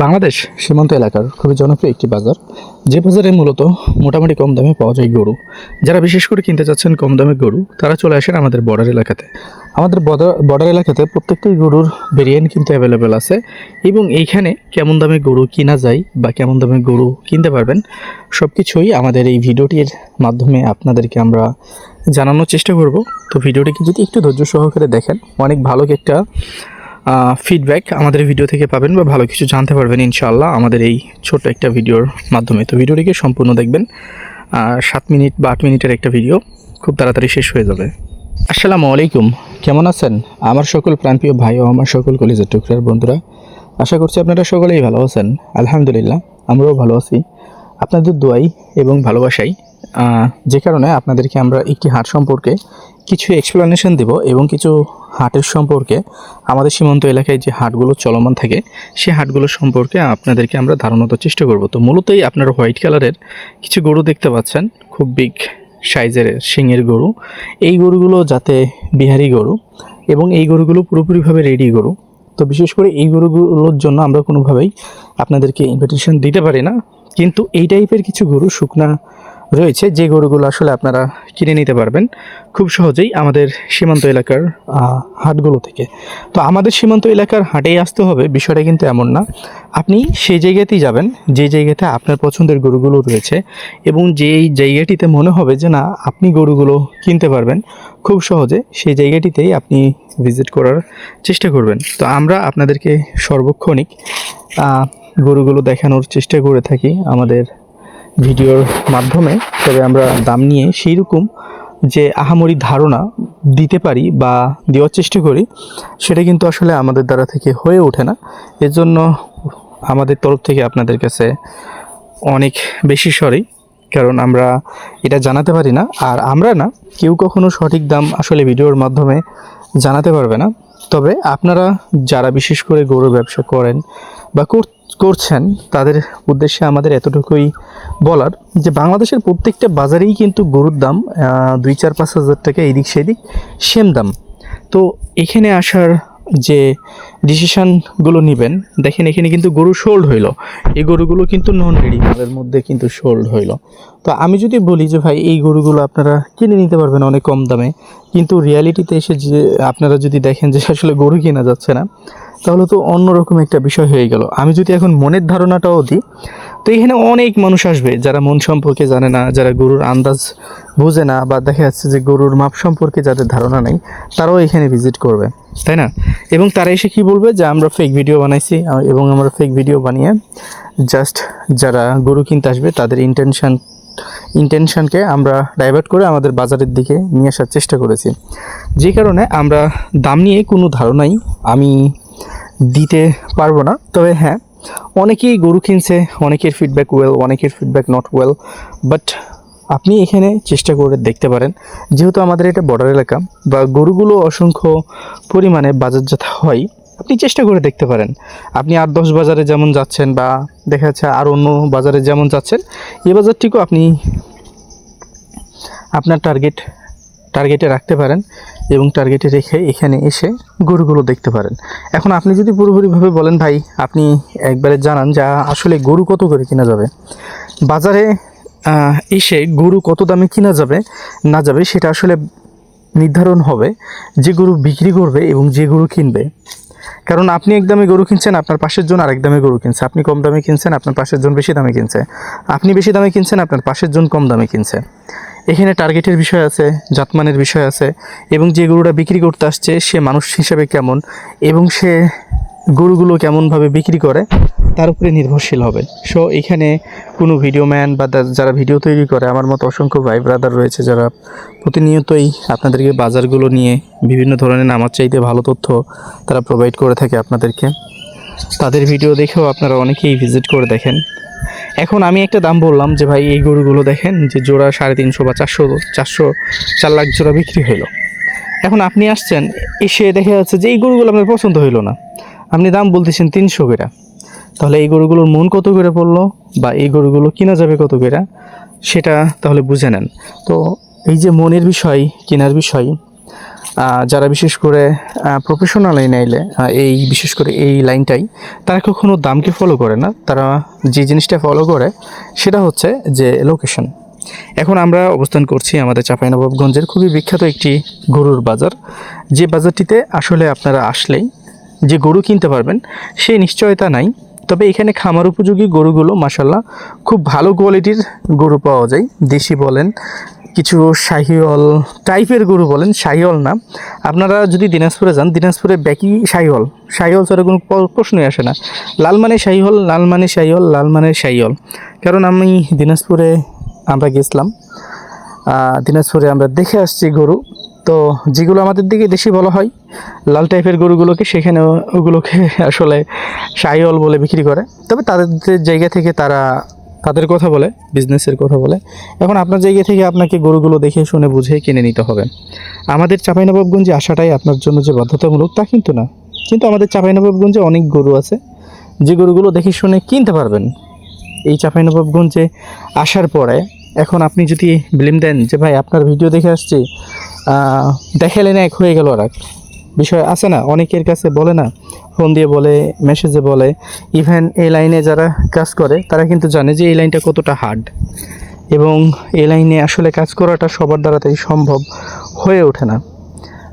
বাংলাদেশ সীমান্ত এলাকার খুবই জনপ্রিয় একটি বাজার, যে বাজারে মূলত মোটামুটি কম দামে পাওয়া যায় গরু। যারা বিশেষ করে কিনতে চাচ্ছেন কম দামে গরু, তারা চলে আসেন আমাদের বর্ডার এলাকাতে। আমাদের বর্ডার এলাকাতে প্রত্যেকটি গরুর ভেরিয়েন্ট কিন্তু অ্যাভেলেবেল আছে, এবং এইখানে কেমন দামে গরু কিনা যায় বা কেমন দামে গরু কিনতে পারবেন সব কিছুই আমাদের এই ভিডিওটির মাধ্যমে আপনাদেরকে আমরা জানানোর চেষ্টা করব। তো ভিডিওটিকে যদি একটু ধৈর্য সহকারে দেখেন, অনেক ভালো একটা ফিডব্যাক আমাদের ভিডিও থেকে পাবেন বা ভালো কিছু জানতে পারবেন ইনশাআল্লাহ আমাদের এই ছোট্ট একটা ভিডিওর মাধ্যমে। তো ভিডিওটিকে সম্পূর্ণ দেখবেন। 7 মিনিট বা 8 মিনিটের একটা ভিডিও, খুব তাড়াতাড়ি শেষ হয়ে যাবে। আসসালামু আলাইকুম, কেমন আছেন আমার সকল প্রাণপ্রিয় ভাই ও আমার সকল কলিজার টুকরার বন্ধুরা? আশা করছি আপনারা সকলেই ভালো আছেন। আলহামদুলিল্লাহ, আমরাও ভালো আছি আপনাদের দোয়াই এবং ভালোবাসাই। যে কারণে আপনাদেরকে আমরা একটি হাট সম্পর্কে কিছু এক্সপ্লেনেশন দেব এবং কিছু হাটের সম্পর্কে, আমাদের সীমান্ত এলাকায় যে হাটগুলো চলমান থাকে সেই হাটগুলো সম্পর্কে আপনাদেরকে আমরা ধারণা দেওয়ার চেষ্টা করব। তো মূলতই আপনারা হোয়াইট কালারের কিছু গরু দেখতে পাচ্ছেন, খুব বিগ সাইজের শিঙের গরু। এই গরুগুলো যাতে বিহারি গরু, এবং এই গরুগুলো পুরোপুরিভাবে রেডি গরু। তো বিশেষ করে এই গরুগুলোর জন্য আমরা কোনোভাবেই আপনাদেরকে ইনভিটেশন দিতে পারি না, কিন্তু এই টাইপের কিছু গরু শুকনা রয়েছে যে গরুগুলো আসলে আপনারা কিনে নিতে পারবেন খুব সহজেই আমাদের সীমান্ত এলাকার হাটগুলো থেকে। তো আমাদের সীমান্ত এলাকার হাটেই আসতে হবে বিষয়টা কিন্তু এমন না। আপনি সেই জায়গাতেই যাবেন যে জায়গাতে আপনার পছন্দের গরুগুলো রয়েছে, এবং যেই জায়গাটিতে মনে হবে যে না আপনি গরুগুলো কিনতে পারবেন খুব সহজে, সেই জায়গাটিতেই আপনি ভিজিট করার চেষ্টা করবেন। তো আমরা আপনাদেরকে সর্বক্ষণিক গরুগুলো দেখানোর চেষ্টা করে থাকি আমাদের ভিডিওর মাধ্যমে। তবে আমরা দাম নিয়ে সেই রকম যে আহামরি ধারণা দিতে পারি বা দেওয়ার চেষ্টা করি, সেটা কিন্তু আসলে আমাদের দ্বারা থেকে হয়ে ওঠে না। এর জন্য আমাদের তরফ থেকে আপনাদের কাছে অনেক বেশি সরি, কারণ আমরা এটা জানাতে পারি না। আর আমরা না, কেউ কখনো সঠিক দাম আসলে ভিডিওর মাধ্যমে জানাতে পারবে না। তবে আপনারা যারা বিশেষ করে গরুর ব্যবসা করেন বা করছেন, তাদের উদ্দেশ্যে আমাদের এতটুকুই বলার যে বাংলাদেশের প্রত্যেকটা বাজারেই কিন্তু গরুর দাম 2-4-5 হাজার টাকা এদিক সেদিক সেম দাম। তো এখানে আসার যে ডিসিশানগুলো নেবেন, দেখেন এখানে কিন্তু গরু সোল্ড হইলো, এই গরুগুলো কিন্তু নন রেডি মালের মধ্যে কিন্তু সোল্ড হইলো। তো আমি যদি বলি যে ভাই এই গরুগুলো আপনারা কিনে নিতে পারবেন অনেক কম দামে, কিন্তু রিয়ালিটিতে এসে যে আপনারা যদি দেখেন যে আসলে গরু কেনা যাচ্ছে না, তাহলে তো অন্যরকম একটা বিষয় হয়ে গেল। আমি যদি এখন মনের ধারণাটাও দিই, তো এখানে অনেক মানুষ আসবে যারা মন সম্পর্কে জানে না, যারা গরুর আন্দাজ বুঝে না, বা দেখা যাচ্ছে যে গরুর মাপ সম্পর্কে যাদের ধারণা নেই, তারাও এখানে ভিজিট করবে, তাই না? এবং তারা এসে কি বলবে যে আমরা ফেক ভিডিও বানাইছি, এবং আমরা ফেক ভিডিও বানিয়ে জাস্ট যারা গরু কিনতে আসবে তাদের ইন্টেনশনকে আমরা ডাইভার্ট করে আমাদের বাজারের দিকে নিয়ে আসার চেষ্টা করেছি। যে কারণে আমরা দাম নিয়ে কোনো ধারণাই আমি দিতে পারবো না। তবে হ্যাঁ, অনেকেই গরু কিনছে, অনেকের ফিডব্যাক ওয়েল, অনেকের ফিডব্যাক নট ওয়েল, বাট আপনি এখানে চেষ্টা করে দেখতে পারেন। যেহেতু আমাদের এটা বর্ডার এলাকা বা গরুগুলো অসংখ্য পরিমাণে বাজারজাত হয়, আপনি চেষ্টা করে দেখতে পারেন। আপনি 8-10 বাজারে যেমন যাচ্ছেন, বা দেখা যাচ্ছে আর অন্য বাজারে যেমন যাচ্ছেন, এই বাজারটিকেও আপনি আপনার টার্গেটে রাখতে পারেন, এবং টার্গেটে রেখে এখানে এসে গরুগুলো দেখতে পারেন। এখন আপনি যদি পুরোপুরিভাবে বলেন ভাই আপনি একবারে জানান যে আসলে গরু কত করে কিনা যাবে, বাজারে এসে গরু কত দামে কিনা যাবে না যাবে, সেটা আসলে নির্ধারণ হবে যে গরু বিক্রি করবে এবং যে গরু কিনবে। কারণ আপনি এক দামে গরু কিনছেন, আপনার পাশের জন আরেক দামে গরু কিনছে। আপনি কম দামে কিনছেন, আপনার পাশের জন বেশি দামে কিনছে। আপনি বেশি দামে কিনছেন, আপনার পাশের জন কম দামে কিনছে। এখানে টার্গেটের বিষয় আছে, জাতমানের বিষয় আছে, এবং যে গরুটা বিক্রি করতে আসছে সে মানুষ হিসেবে কেমন, এবং সে গরুগুলো কেমনভাবে বিক্রি করে তার উপরে নির্ভরশীল হবে। সো এখানে কোনো ভিডিও ম্যান বা যারা ভিডিও তৈরি করে, আমার মতো অসংখ্য ভাই ব্রাদার রয়েছে যারা প্রতিনিয়তই আপনাদেরকে বাজারগুলো নিয়ে বিভিন্ন ধরনের আমার চাইতে ভালো তথ্য তারা প্রোভাইড করে থাকে আপনাদেরকে। তাদের ভিডিও দেখেও আপনারা অনেকেই ভিজিট করে দেখেন। এখন আমি একটা দাম বললাম যে ভাই এই গরুগুলো দেখেন যে জোড়া 350 বা 4 লাখ জোড়া বিক্রি হইলো। এখন আপনি আসছেন, এসে দেখা যাচ্ছে যে এই গরুগুলো আপনার পছন্দ হইলো না, আপনি দাম বলতেছেন 300 করে। তাহলে এই গরুগুলোর মন কত করে পড়লো, বা এই গরুগুলো কিনা যাবে কত করে, সেটা তাহলে বুঝে নেন। তো এই যে মনের বিষয়, কেনার বিষয়, যারা বিশেষ করে প্রফেশনাল লাইনে এলে এই বিশেষ করে এই লাইনটাই তারা কখনো দামকে ফলো করে না, তারা যে জিনিসটা ফলো করে সেটা হচ্ছে যে লোকেশন। এখন আমরা অবস্থান করছি আমাদের চাঁপাইনবাবগঞ্জের খুবই বিখ্যাত একটি গরুর বাজার, যে বাজারটিতে আসলে আপনারা আসলেই যে গরু কিনতে পারবেন সেই নিশ্চয়তা নাই। তবে এখানে খামার উপযোগী গরুগুলো মাশাল্লাহ খুব ভালো কোয়ালিটির গরু পাওয়া যায়। দেশি বলেন, কিছু শাহিওয়াল টাইপের গরু বলেন, শাহিওয়াল না। আপনারা যদি দিনাজপুরে যান, দিনাজপুরে ব্যাকি শাহিওয়াল, শাহিওয়াল ছাড়া কোনো প্রশ্নই আসে না। লাল মানে শাহিওয়াল, লাল মানে শাহিওয়াল, লাল মানে শাহিওয়াল। কারণ আমি দিনাজপুরে আমরা গেছিলাম, দিনাজপুরে আমরা দেখে আসছি গরু, তো যেগুলো আমাদের দিকে দেশি বলা হয় লাল টাইপের গরুগুলোকে, সেখানে ওগুলোকে আসলে শাহিওয়াল বলে বিক্রি করে। তবে তাদের জায়গা থেকে তারা তাদের কথা বলে, বিজনেসের কথা বলে। এখন আপনার জায়গা থেকে আপনাকে গরুগুলো দেখে শুনে বুঝে কিনে নিতে হবে। আমাদের চাঁপাইনবাবগঞ্জে আসাটাই আপনার জন্য যে বাধ্যতামূলক তা কিন্তু না, কিন্তু আমাদের চাঁপাইনবাবগঞ্জে অনেক গরু আছে যে গরুগুলো দেখে শুনে কিনতে পারবেন। এই চাঁপাইনবাবগঞ্জে আসার পরে এখন আপনি যদি ব্লেম দেন যে ভাই আপনার ভিডিও দেখে আসছি, দেখালেন এক হয়ে গেল আর এক বিষয় আছে না, অনেকের কাছে বলে না, ফোন দিয়ে বলে, মেসেজে বলে। ইভেন এই লাইনে যারা কাজ করে তারা কিন্তু জানে যে এই লাইনটা কতটা হার্ড, এবং এই লাইনে আসলে কাজ করাটা সবার দ্বারাতেই সম্ভব হয়ে ওঠে না।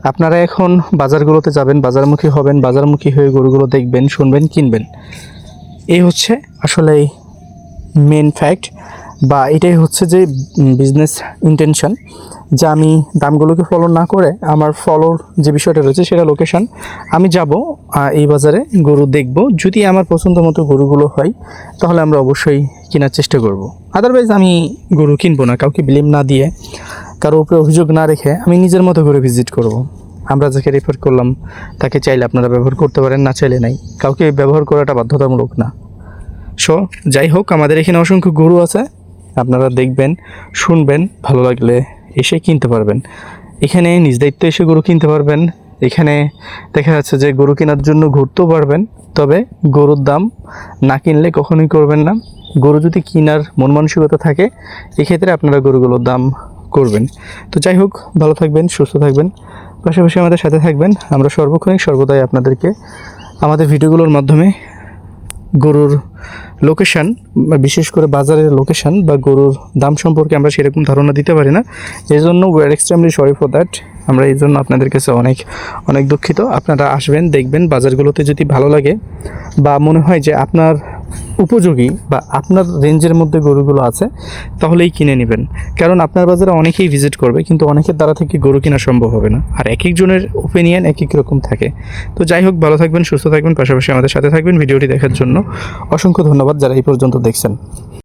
আপনারা এখন বাজারগুলোতে যাবেন, বাজারমুখী হবেন, বাজারমুখী হয়ে গরুগুলো দেখবেন, শুনবেন, কিনবেন। এই হচ্ছে আসলে মেন ফ্যাক্ট, বা এটাই হচ্ছে যে বিজনেস ইন্টেনশন, যে আমি দামগুলোকে ফলো না করে আমার ফলোর যে বিষয়টা রয়েছে সেটা লোকেশন। আমি যাব এই বাজারে, গরু দেখব, যদি আমার পছন্দ মতো গরুগুলো হয় তাহলে আমরা অবশ্যই কেনার চেষ্টা করব। আদারওয়াইজ আমি গরু কিনবো না, কাউকে ব্লেম না দিয়ে, কারো উপরে অভিযোগ না রেখে আমি নিজের মতো করে ভিজিট করব। আমরা যাকে রেফার করলাম তাকে চাইলে আপনারা ব্যবহার করতে পারেন, না চাইলে নাই, কাউকে ব্যবহার করাটা বাধ্যতামূলক না। সো যাই হোক, আমাদের এখানে অসংখ্য গরু আছে, আপনারা দেখবেন, শুনবেন, ভালো লাগলে এসে কিনতে পারবেন। এখানে নিজ দায়িত্বে এসে গরু কিনতে পারবেন। এখানে দেখা যাচ্ছে যে গরু কেনার জন্য ঘুরতেও পারবেন, তবে গরুর দাম না কিনলে কখনোই করবেন না। গরু যদি কেনার মন মানসিকতা থাকে, এক্ষেত্রে আপনারা গরুগুলোর দাম করবেন। তো যাই হোক, ভালো থাকবেন, সুস্থ থাকবেন, পাশাপাশি আমাদের সাথে থাকবেন। আমরা সর্বক্ষণিক সর্বদাই আপনাদেরকে আমাদের ভিডিওগুলোর মাধ্যমে গরুর লোকেশান, বিশেষ করে বাজারের লোকেশান বা গরুর দাম সম্পর্কে আমরা সেরকম ধারণা দিতে পারি না। এই জন্য we are extremely sorry for that. আমরা এই জন্য আপনাদের কাছে অনেক অনেক দুঃখিত। আপনারা আসবেন, দেখবেন, বাজারগুলোতে যদি ভালো লাগে বা মনে হয় যে আপনার উপযোগী বা আপনার রেঞ্জের মধ্যে গরুগুলো আছে, তাহলেই কিনে নেবেন। কারণ আপনার বাজারে অনেকেই ভিজিট করবে, কিন্তু অনেকের দ্বারা থেকে গরু কেনা সম্ভব হবে না, আর এক একজনের ওপিনিয়ন এক এক রকম থাকে। তো যাই হোক, ভালো থাকবেন, সুস্থ থাকবেন, পাশাপাশি আমাদের সাথে থাকবেন। ভিডিওটি দেখার জন্য অসংখ্য ধন্যবাদ যারা এই পর্যন্ত দেখছেন।